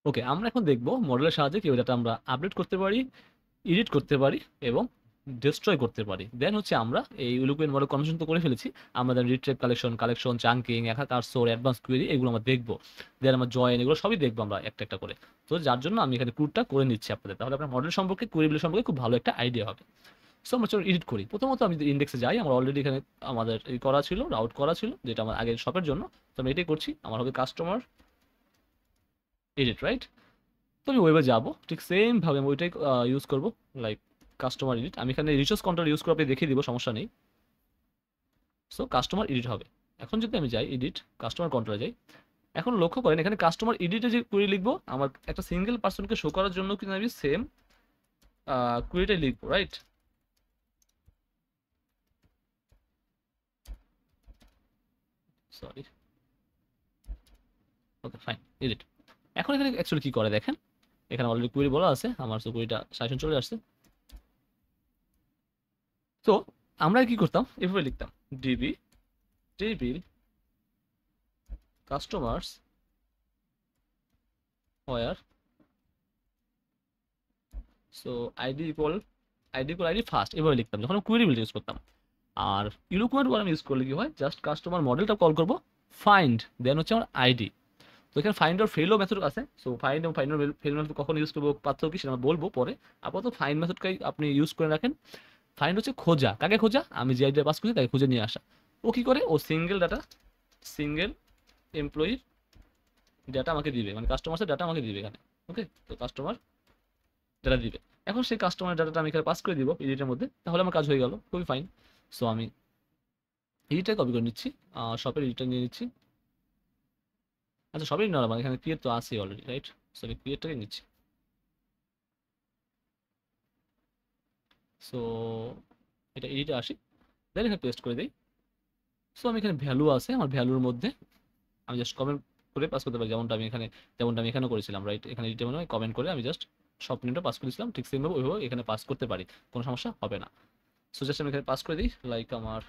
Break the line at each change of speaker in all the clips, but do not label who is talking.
ওকে, আমরা এখন দেখব মডেলের সাহায্যে কিভাবে ডাটা আমরা আপডেট করতে পারি, এডিট করতে পারি এবং ডিস্ট্রয় করতে পারি। দেন হচ্ছে আমরা এই ইলোকুয়েন্ট মডেল কনভার্সন তো করে ফেলেছি। আমরা then retrieve collection, chunking, cursor, advance query এগুলো আমরা দেখবো। দেন আমরা জয়েন এগুলো সবই দেখবো আমরা একটা একটা করে। তো যার জন্য আমি এখানে কোডটা করে নিচ্ছি আপনাদের। তাহলে আপনার মডেল সম্পর্কে, কোয়েরিগুলো সম্পর্কে খুব ভালো একটা আইডিয়া হবে। সো আমরা চলো এডিট করি। প্রথমত আমি ইন্ডেক্সে যাই। আমার অলরেডি এখানে আমাদের এই করা ছিল, রাউট করা ছিল, যেটা আমার আগের শপের জন্য। তো আমি এটাই করছি। আমার হবে কাস্টমার এডিট, রাইট? তো আমি ওয়েবে যাবো, ঠিক সেম ভাবে আমি ওইটাই ইউজ করবো, লাইক কাস্টমার এডিট। আমি এখানে রিসোর্স কন্ট্রোল ইউজ করে আপনি দেখিয়ে দিব, সমস্যা নেই। সো কাস্টমার এডিট হবে। এখন যদি আমি যাই এডিট, কাস্টমার কন্ট্রোলে যাই, এখন লক্ষ্য করেন এখানে কাস্টমার এডিটে যে কুয়েরি লিখবো, আমার একটা সিঙ্গেল পার্সনকে শো করার জন্য কিন্তু আমি সেম কুয়েরিটাই লিখবো, right? Sorry, okay fine, edit. এখন এখানে অ্যাকচুয়ালি কি করে দেখেন, এখানে অলরেডি কুয়েরি বলা আছে, আমার তো কুয়েরিটা সাজেশন চলে আসছে। তো আমরা কি করতাম, এভাবে লিখতাম DB table customers where, so ID first, এভাবে লিখতাম যখন আমি কুয়েরি বিল্ড ইউজ করতাম। আর ইলোকুয়েন্ট ওয়ার্ম ইউজ করলে কি হয়, জাস্ট কাস্টমার মডেলটা কল করবো, ফাইন্ড, দেন হচ্ছে আমার আইডি। তো এখানে ফাইন্ড আর ফেলও মেথড আছে। সো ফাইন্ড এবং ফাইন্ড ফেল মেথড কখন ইউজ করবো, পার্থক্য কি সেটা আমরা বলবো পরে। আপাতত ফাইন্ড মেথডটাই আপনি ইউজ করে রাখেন। ফাইন্ড হচ্ছে খোঁজা, কাকে খোঁজা, আমি যে আইডিয়া পাস করছি তাকে খুঁজে নিয়ে আসা। ও কি করে, ও সিঙ্গেল এমপ্লয়ির ডাটা আমাকে দিবে, মানে কাস্টমার্সের ডাটা আমাকে দিবে এখানে। ওকে, তো কাস্টমার ডাটা দিবে। এখন সেই কাস্টমার ডাটাটা আমি এখানে পাস করে দিব এডিটের মধ্যে, তাহলে আমার কাজ হয়ে গেল, খুবই ফাইন। সো আমি এডিটটা কপি করে নিচ্ছি, শপের এডিটটা নিয়ে নিচ্ছি। আচ্ছা, সবই নর্মাল, এখানে ক্রিয়েট তো আছে অলরেডি, রাইট? সো আমি ক্রিয়েটটাকে নিচ্ছি। সো এটা এডিটে আসি, দেন এখানে পেস্ট করে দিই। সো আমি এখানে ভ্যালু আছে, আমার ভ্যালুর মধ্যে আমি জাস্ট কমেন্ট করে পাস করতে পারি, যেমনটা আমি এখানে করেছিলাম, রাইট? এখানে এডিটে মনে হয় কমেন্ট করে আমি জাস্ট সব নেমটা পাস করেছিলাম, ঠিক সেমভাবে ওইভাবে এখানে পাস করতে পারি, কোনো সমস্যা হবে না। সো জাস্ট আমি এখানে পাস করে দিই, লাইক আমার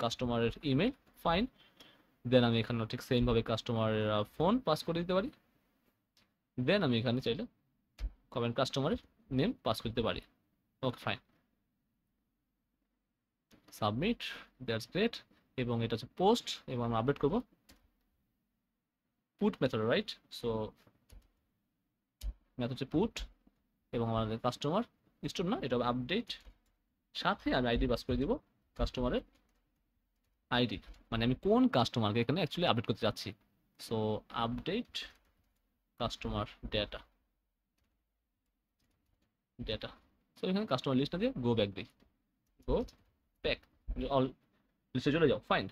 কাস্টমারের ইমেল, ফাইন। দেন আমি এখানে ঠিক সেমভাবে কাস্টমারের ফোন পাস করে দিতে পারি। দেন আমি এখানে চাইলে কমেন্ট কাস্টমারের নেম পাস করতে পারি। Okay fine, submit, that's great. এবং এটা হচ্ছে পোস্ট, এবং আমরা আপডেট করবো put method, right? So method হচ্ছে পুট, এবং আমাদের কাস্টমার স্টোর না, এটা হবে আপডেট। সাথে আমি আইডি পাস করে দিব, কাস্টমারের আইডি, মানে আমি কোন কাস্টমারকে এখানে অ্যাকচুয়ালি আপডেট করতে যাচ্ছি। So update customer data data. So এখানে কাস্টমার লিস্ট না দিয়ে গো ব্যাক দিই, গো ব্যাক, অল লিস্টে চলে যাও, fine.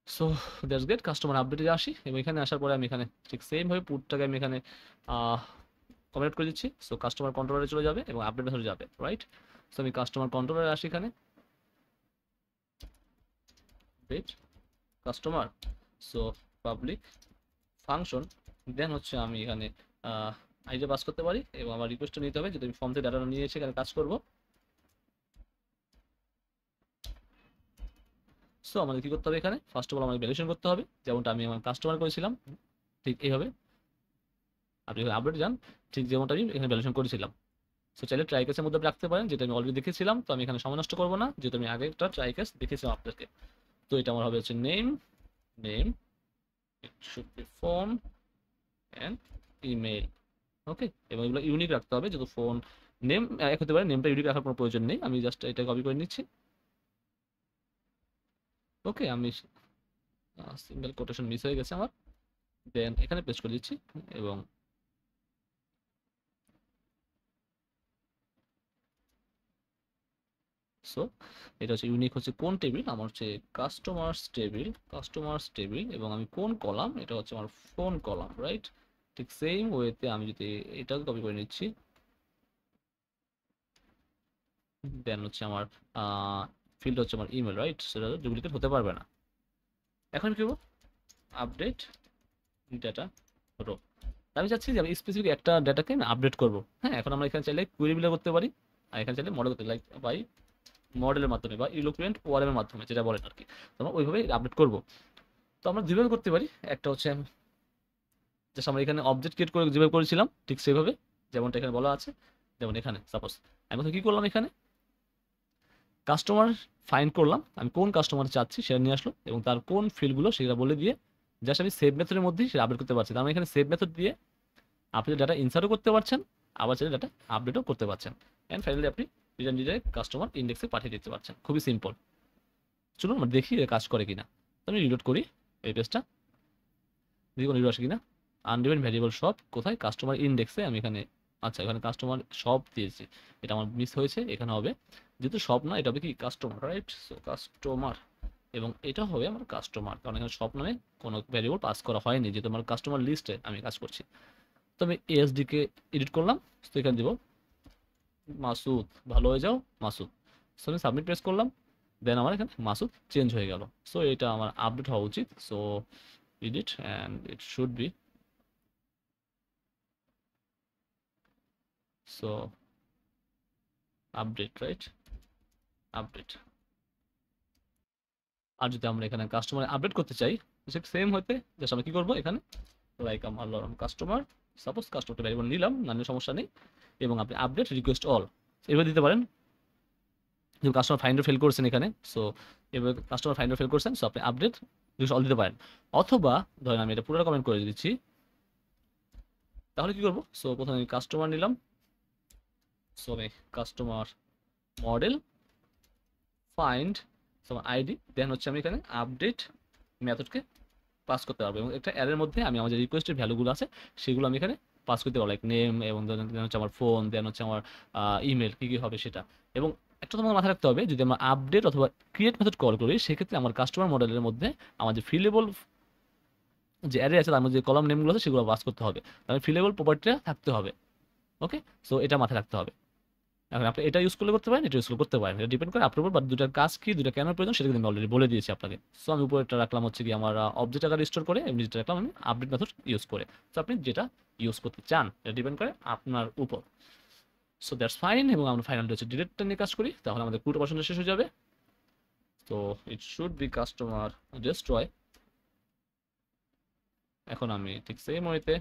So that's great, customer আপডেটে আসি, এবং এখানে আসার পরে আমি এখানে ঠিক সেমভাবে পুটটাকে আমি এখানে কমেন্ট করে দিচ্ছি। সো কাস্টমার কন্ট্রোলারে চলে যাবে এবং আপডেট মেথডে যাবে, রাইট? সো আমি কাস্টমার কন্ট্রোলারে আসি, এখানে update customer, so public function. Then হচ্ছে আমি এখানে আইডি পাস করতে পারি, এবং আমার রিকোয়েস্টটা নিতে হবে, যদি আমি ফর্ম থেকে ডাটা নিয়ে এসে এখানে কাজ করবো। সো আমাদের কি করতে হবে, এখানে ফার্স্ট অফ অল আমাকে ভ্যালিডেশন করতে হবে, যেমনটা আমি আমার কাস্টমার করেছিলাম, ঠিক এইভাবে আপনি এখানে আপডেট যান, ঠিক যেমনটা আমি এখানে ভ্যালিডেশন করেছিলাম। সো চাইলে ট্রাই কেসের মধ্যে আপনি রাখতে পারেন, যেটা আমি অলরেডি দেখেছিলাম। তো আমি এখানে সময় নষ্ট করবো না, যেহেতু আমি আগে একটা ট্রাই কেস দেখেছিলাম আপনাদেরকে। তো এটা আমার হবে হচ্ছে name it should be phone and email. Okay, এবং এগুলো ইউনিক রাখতে হবে, যেহেতু ফোন নেম এক হতে পারে, নেমটা ইউনিক রাখার কোনো প্রয়োজন নেই। আমি জাস্ট এটা কপি করে নিচ্ছি। ওকে, আমি সিঙ্গেল কোটেশন মিস হয়ে গেছে আমার, দেন এখানে পেস্ট করে দিচ্ছি। এবং সো এটা হচ্ছে ইউনিক, হচ্ছে কোন টেবিল, আমার হচ্ছে কাস্টমার্স টেবিল, এবং আমি কোন কলাম, এটা হচ্ছে আমার ফোন কলাম, রাইট? ঠিক সেম ওয়েতে আমি যদি এটা কপি করে নিচ্ছি, দেন হচ্ছে আমার ফিল্ড হচ্ছে আমার ইমেল, রাইট? সেটা ডুপ্লিকেট হতে পারবে না। এখন কি করবো, আপডেট ডাটা রো। আমি চাচ্ছি যে আমি স্পেসিফিক একটা ডাটাকে আমি আপডেট করবো। হ্যাঁ, এখন আমরা এখানে চাইলে কুয়েরি বিল্ডার করতে পারি, আর এখানে চাইলে মডেল করতে, লাইক বাই মডেলের মাধ্যমে বা ইলোকুয়েন্ট ওয়ার্মের মাধ্যমে, যেটা বলেন আর কি। তো আমরা ওইভাবে আপডেট করবো। তো আমরা দুইভাবে করতে পারি, একটা হচ্ছে জাস্ট আমরা এখানে অবজেক্ট ক্রিয়েট করে যেভাবে করেছিলাম ঠিক সেভাবে, যেমনটা এখানে বলা আছে। যেমন এখানে সাপোজ আমি প্রথমে কী করলাম, এখানে কাস্টমার ফাইন্ড করলাম, আমি কোন কাস্টমার চাচ্ছি সেটা নিয়ে আসলো এবং তার কোন ফিল্ডগুলো সেটা বলে দিয়ে জাস্ট আমি সেভ মেথডের মধ্যেই সেটা আপডেট করতে পারছি। তার মানে এখানে সেভ মেথড দিয়ে আপনি ডাটা ইনসার্টও করতে পারছেন, আবার সেটা ডাটা আপডেটও করতে পারছেন, অ্যান্ড ফাইনালি আপনি রিটার্ন ডিরেক্ট কাস্টমার ইন্ডেক্সে পাঠিয়ে দিতে পারছেন। খুবই সিম্পল। চলুন আমরা দেখি কাজ করে কিনা। তো আমি রিলোড করি এই পেজটা, দেখি কোনো রিলোড আসে কিনা। আনডিফাইন্ড ভ্যারিয়েবল শপ কোথায়, কাস্টমার ইন্ডেক্সে আমি এখানে, আচ্ছা এখানে কাস্টমার শপ দিয়েছি, এটা আমার মিস হয়েছে। এখানে হবে যেহেতু শপ না, এটা হবে কি কাস্টমার, রাইট? সো কাস্টমার, এবং এটা হবে আমার কাস্টমার, কারণ এখানে শপ নামে কোনো ভ্যারিয়েবল পাস করা হয়নি, যেহেতু আমার কাস্টমার লিস্টে আমি কাজ করছি। তো আমি এএসডিকে এডিট করলাম, তো এখানে দিব মাসুদ, ভালো হয়ে যাও মাসুদ। সো আমি সাবমিট প্রেস করলাম, দেন আমার এখানে মাসুদ চেঞ্জ হয়ে গেল। সো এটা আমার আপডেট হওয়া উচিত। So edit and it should be, so update, right? Update. আর যদি আমরা এখানে কাস্টমার আপডেট করতে চাই, সে সেম হইতে জাস্ট আমরা কি করবো, এখানে লাইক আমার কাস্টমার, সাপোজ কাস্টমারটা ভ্যারিয়েবল নিলাম, নামের সমস্যা নেই, এবং আপনি আপডেট রিকোয়েস্ট অল এভাবে দিতে পারেন। যেমন কাস্টমার ফাইন্ডার ফেল করছেন এখানে, সো এবার কাস্টমার ফাইন্ডার ফেল করছেন, সো আপনি আপডেট রিকোয়েস্ট অল দিতে পারেন। অথবা ধরেন আমি এটা পুরো কমেন্ট করে দিচ্ছি, তাহলে কি করবো, সো প্রথমে আমি কাস্টমার নিলাম, সো আমি কাস্টমার মডেল ফাইন্ড আইডি, দেন হচ্ছে আমি এখানে আপডেট মেথডকে পাস করতে পারবো, এবং একটা অ্যারের মধ্যে আমি আমার যে রিকোয়েস্টের ভ্যালুগুলো আছে সেগুলো আমি এখানে পাস করতে পারবো, লাইক নেম, এবং দেন হচ্ছে আমার ফোন, দেন হচ্ছে আমার ইমেল, কী কী হবে সেটা। এবং একটা তোমার মাথায় রাখতে হবে, যদি আমরা আপডেট অথবা ক্রিয়েট মেথড কল করি, সেক্ষেত্রে আমার কাস্টমার মডেলের মধ্যে আমার যে ফিলেবল যে অ্যারে আছে তার মধ্যে যে কলাম নেমগুলো আছে সেগুলো পাস করতে হবে, তাহলে ফিলেবল প্রপার্টিটা থাকতে হবে। ওকে, সো এটা মাথায় রাখতে হবে। এখন আপনি এটা ইউজ করলে করতে পারেন, এটা ইউজ করলে করতে পারেন, এটা ডিপেন্ড করে আপনার উপর, বাট দুটার কাজ কি, দুটা কেন প্রয়োজন সেটা কিন্তু আমি অলরেডি বলে দিয়েছি আপনাকে। সো আমি উপরে এটা রাখলাম হচ্ছে কি আমার অবজেক্ট আকারে স্টোর করে, এবং যেটা রাখলাম আমি আপডেট মেথড ইউজ করে। সো আপনি যেটা ইউজ করতে চান এটা ডিপেন্ড করে আপনার উপর। সো দ্যাটস ফাইন, এবং আমরা ফাইনালি হচ্ছে ডিরেক্টটা নিয়ে কাজ করি, তাহলে আমাদের পুরো পছন্দ শেষ হয়ে যাবে। তো ইট শুড বি কাস্টমার ডেস্ট্রয়। এখন আমি ঠিক সেম ওয়েতে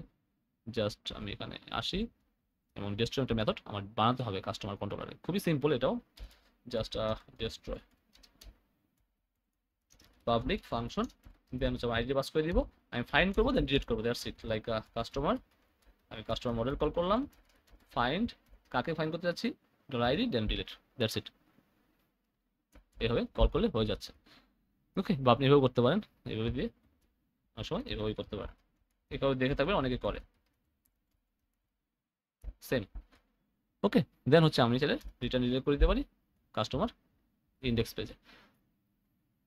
জাস্ট আমি এখানে আসি, এবং ডেস্ট্রয় একটা মেথড আমার বানাতে হবে কাস্টমার কন্ট্রোলারে। খুবই সিম্পল এটাও, just destroy public function, then হচ্ছে আইডি পাস করে দিব, আমি ফাইন্ড করবো, দেন ডিলিট করবো, দ্যাটস ইট। লাইক কাস্টমার, আমি কাস্টমার মডেল কল করলাম, ফাইন্ড, কাকে ফাইন্ড করতে যাচ্ছি, ID, then delete, that's it. এভাবে কল করলে হয়ে যাচ্ছে। ওকে, বা আপনি এভাবে করতে পারেন, এভাবে দিয়ে অনেক সময় এভাবেই করতে পারেন, এভাবে দেখে থাকবেন অনেকে করে সেম। ওকে, দেন হচ্ছে আমি চাইলে রিটার্ন ডিলিট করে দিতে পারি কাস্টমার ইন্ডেক্স পেজে।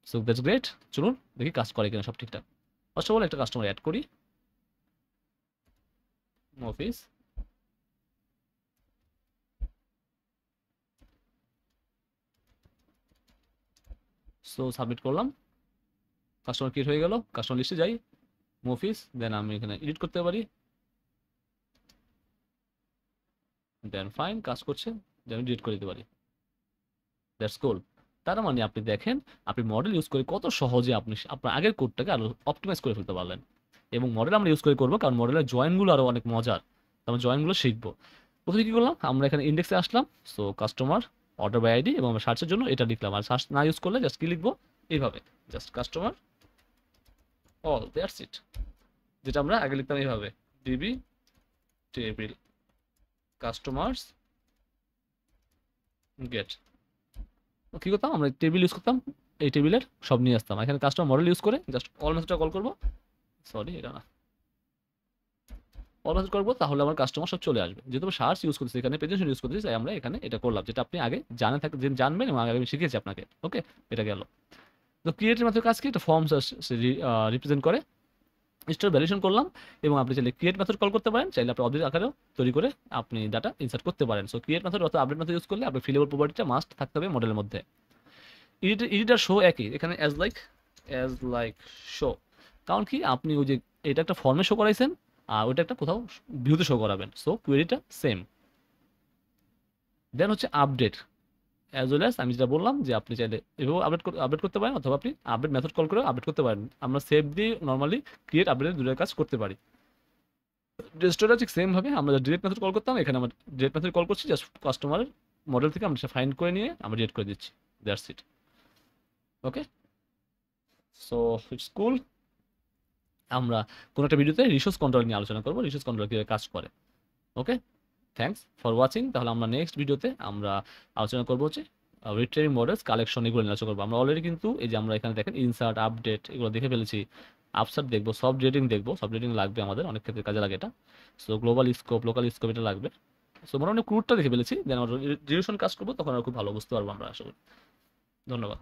So that's great. চলুন দেখি কাজ করে কিনা সব ঠিকঠাক। ফার্স্ট অফ অল একটা কাস্টমার অ্যাড করি, অফিস, সো সাবমিট করলাম, কাস্টমার ক্রিয়েট হয়ে গেল। কাস্টমার লিস্টে যাই, অফিস, দেন আমি এখানে এডিট করতে পারি, দেন ফাইন, কাজ করছে, দেন আমি ডিলিট করে দিতে পারি, দ্যাটস কুল। তার মানে আপনি দেখেন আপনি মডেল ইউজ করে কত সহজে আপনি আপনার আগের কোডটাকে আরো অপটিমাইজ করে ফেলতে পারলেন। এবং মডেল আমরা ইউজ করে করবো, কারণ মডেলের জয়েনগুলো আরও অনেক মজার, আমরা জয়েনগুলো শিখবো। প্রথমে কী করলাম, আমরা এখানে ইন্ডেক্সে আসলাম, so customer order by ID, এবং আমরা সার্চের জন্য এটা লিখলাম, আর সার্চ না ইউজ করলে জাস্ট কি লিখবো, এইভাবে just customer all, that's it. যেটা আমরা আগে লিখতাম এইভাবে, ডিবি টেবিল কাস্টমার্স গেট। কী করতাম, আমরা টেবিল ইউজ করতাম, এই টেবিলের সব নিয়ে আসতাম, এখানে কাস্টমার মডেল ইউজ করে জাস্ট অল মেথডটা কল করবো, সরি এটা না, অল মেথড করবো, তাহলে আমার কাস্টমার সব চলে আসবে। যেহেতু সার্চ ইউজ করতেছি, এখানে প্রেজেন্টেশন ইউজ করতেছি, তাই আমরা এখানে এটা করলাম, যেটা আপনি আগে জানবেন, এবং আগে আমি শিখিয়েছি আপনাকে। ওকে, এটা গেল। তো ক্রিয়েটের মেথড কাজ কি, একটা ফর্ম রিপ্রেজেন্ট করে, স্টোর ভ্যালিডেশন করলাম, এবং আপনি চাইলে ক্রিয়েট মেথড কল করতে পারেন, চাইলে আপনি অবজেক্ট আকারেও তৈরি করে আপনি ডাটা ইনসার্ট করতে পারেন। সো ক্রিয়েট মেথড অথবা আপডেট মেথড ইউজ করলে আপনি ফিলেবল প্রপার্টিটা মাস্ট থাকতে হবে মডেলের মধ্যে। এডিটার শো একই, এখানে অ্যাজ লাইক শো, কারণ কি আপনি ওই যে এটা একটা ফর্মে শো করাইছেন, আর ওইটা একটা কোথাও ভিউতে শো করাবেন, সো কোয়েরিটা সেম। দেন হচ্ছে আপডেট, অ্যাজ ওয়েল অ্যাজ আমি যেটা বললাম যে আপনি চাইলে এভাবে আপডেট করতে পারেন, অথবা আপনি আপডেট মেথড কল করে আপডেট করতে পারেন। আমরা সেভ দিয়ে নর্মালি ক্রিয়েট আপডেটের দুটোর কাজ করতে পারি। ডেস্ট্রয়টা ঠিক সেম ভাবে আমরা ডিরেক্ট মেথড কল করতাম, এখানে আমরা ডিরেক্ট মেথড কল করছি, জাস্ট কাস্টমারের মডেল থেকে আমরা সেটা ফাইন্ড করে নিয়ে আমরা ডিরেক্ট করে দিচ্ছি, that's it. Okay, so it's cool. আমরা কোনো একটা ভিডিওতে রিসোর্স কন্ট্রোল নিয়ে আলোচনা করবো, রিসোর্স কন্ট্রোল কীভাবে কাজ করে। ওকে, থ্যাংকস ফর ওয়াচিং। তাহলে আমরা নেক্সট ভিডিওতে আমরা আলোচনা করবো হচ্ছে রিট্রিভিং মডেলস, কালেকশন, এগুলো নিয়ে আলোচনা করবো। আমরা অলরেডি কিন্তু এই যে আমরা এখানে দেখেন ইনসার্ট, আপডেট এগুলো দেখে ফেলেছি, আপসার্ট দেখবো, সফট রেটিং দেখবো, সফট রেটিং লাগবে আমাদের অনেক ক্ষেত্রে কাজে লাগে এটা। So global scope, local scope এটা লাগবে। সো মোটামুটি ক্রুডটা দেখে ফেলেছি, দেন আমরা রিলেশন কাজ করবো, তখন আর খুব ভালো বুঝতে পারবো আমরা আশা করি। ধন্যবাদ।